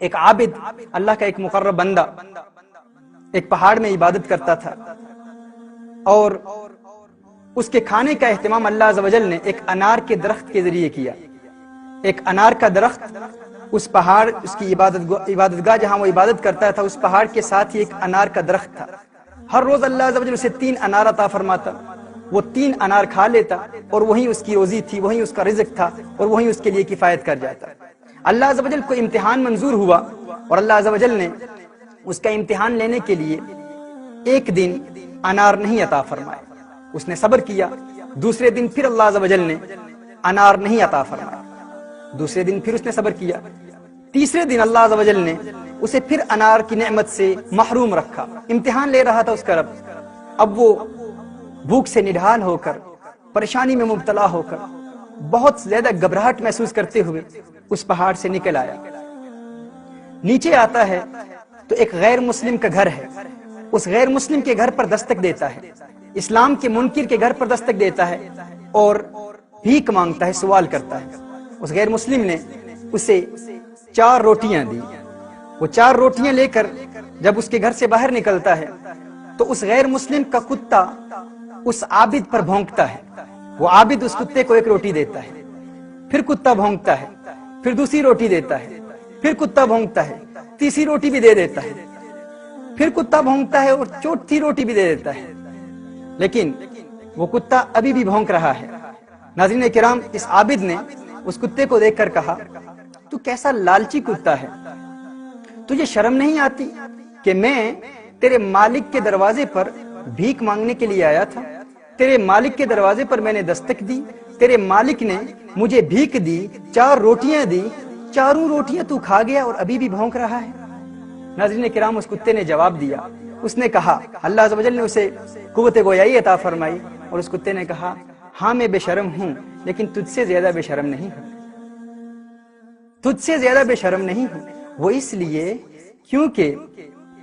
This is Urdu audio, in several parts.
ایک عابد، اللہ کا ایک مقرب بندہ ایک پہاڑ میں عبادت کرتا تھا، اور اس کے کھانے کا اہتمام اللہ عز و جل نے ایک انار کے درخت کے ذریعے کیا۔ ایک انار کا درخت اس پہاڑ، اس کی عبادت گاہ جہاں وہ عبادت کرتا تھا، اس پہاڑ کے ساتھ ہی ایک انار کا درخت تھا۔ ہر روز اللہ عز و جل اسے 3 انار عطا فرماتا، وہ 3 انار کھا لیتا، اور وہیں اس کی روزی تھی، وہیں اس کا رزق تھا، اور وہیں اس کے لیے کفایت کر جاتا۔ اللہ عز و جل کو امتحان منظور ہوا، اور اللہ عز و جل نے اس کا امتحان لینے کے لیے ایک دن انار نہیں عطا فرمایا۔ اس نے صبر کیا، دوسرے دن پھر اللہ عز و جل نے انار نہیں عطا فرمایا، دوسرے دن پھر اس نے صبر کیا، تیسرے دن اللہ عز و جل نے اسے پھر انار کی نعمت سے محروم رکھا۔ امتحان لے رہا تھا اس کا رب۔ اب وہ بھوک سے نڈھال ہو کر، پریشانی میں مبتلا ہو کر، بہت زیادہ گھبراہٹ محسوس کرتے ہوئے اس پہاڑ سے نکل آیا۔ نیچے آتا ہے تو ایک غیر مسلم کا گھر ہے، اس غیر مسلم کے گھر پر دستک دیتا ہے، اسلام کے منکر کے گھر پر دستک دیتا ہے، اور بھیک مانگتا ہے، سوال کرتا ہے۔ اس غیر مسلم نے اسے 4 روٹیاں دی۔ وہ 4 روٹیاں لے کر جب اس کے گھر سے باہر نکلتا ہے تو اس غیر مسلم کا کتا اس عابد پر بھونکتا ہے۔ وہ عابد اس کتے کو 1 روٹی دیتا ہے، پھر کتا بھونکتا ہے، پھر دوسری روٹی دیتا ہے، پھر کتا بھونکتا ہے، تیسری روٹی بھی دے دیتا ہے، پھر کتا بھونکتا ہے اور چوتھی روٹی بھی دے دیتا ہے، لیکن وہ کتا ابھی بھی بھونک رہا ہے۔ ناظرین کرام، اس عابد نے اس کتے کو دیکھ کر کہا، تو کیسا لالچی کتا ہے، تجھے شرم نہیں آتی کہ میں تیرے مالک کے دروازے پر بھیک مانگنے کے لیے آیا تھا، تیرے مالک کے دروازے پر میں نے دستک دی، تیرے مالک نے مجھے بھیک دی، 4 روٹیاں دی، چاروں روٹیاں تو کھا گیا اور ابھی بھی بھونک رہا ہے۔ ناظرین کرام، اس کتے نے جواب دیا، اس نے کہا، اللہ عز و جل نے اسے قوت گویائی عطا فرمائی، اور اس کتے نے کہا، ہاں میں بے شرم ہوں، لیکن تجھ سے زیادہ بے شرم نہیں ہوں، تجھ سے زیادہ بے شرم نہیں ہوں۔ وہ اس لیے کیونکہ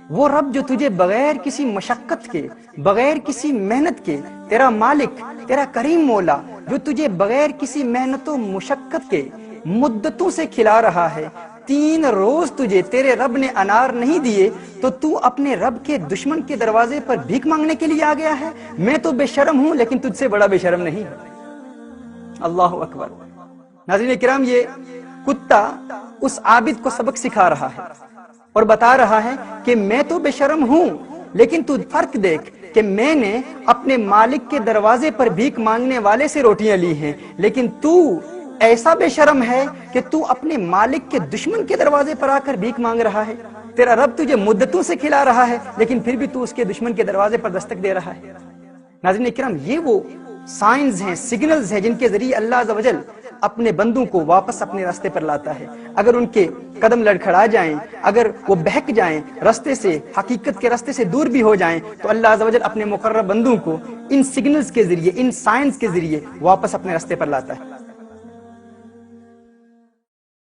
وہ رب جو تجھے بغیر کسی مشقت کے، بغیر کسی محنت کے، تیرا مالک، تیرا کریم مولا جو تجھے بغیر کسی محنت و مشقت کے مدتوں سے کھلا رہا ہے، 3 روز تجھے تیرے رب نے انار نہیں دیے تو تو اپنے رب کے دشمن کے دروازے پر بھیک مانگنے کے لیے آ گیا ہے۔ میں تو بے شرم ہوں، لیکن تجھ سے بڑا بے شرم نہیں ہوں۔ اللہ اکبر۔ ناظرین کرام، یہ کتا اس عابد کو سبق سکھا رہا ہے اور بتا رہا ہے کہ میں تو بے شرم ہوں، لیکن تو فرق دیکھ کہ میں نے اپنے مالک کے دروازے پر بھیک مانگنے والے سے روٹیاں لی ہیں، لیکن تو ایسا بے شرم ہے کہ تو اپنے مالک کے دشمن کے دروازے پر آ کر بھیک مانگ رہا ہے۔ تیرا رب تجھے مدتوں سے کھلا رہا ہے، لیکن پھر بھی تو اس کے دشمن کے دروازے پر دستک دے رہا ہے۔ ناظرین کرام، یہ وہ سائنز ہیں، سگنلز ہیں، جن کے ذریعے اللہ عز و جل اپنے بندوں کو واپس اپنے راستے پر لاتا ہے۔ اگر ان کے قدم لڑکھڑا جائیں، اگر وہ بہک جائیں، راستے سے، حقیقت کے راستے سے دور بھی ہو جائیں، تو اللہ عز و جل اپنے مقرب بندوں کو ان سگنلز کے ذریعے، ان سائنز کے ذریعے واپس اپنے راستے پر لاتا ہے۔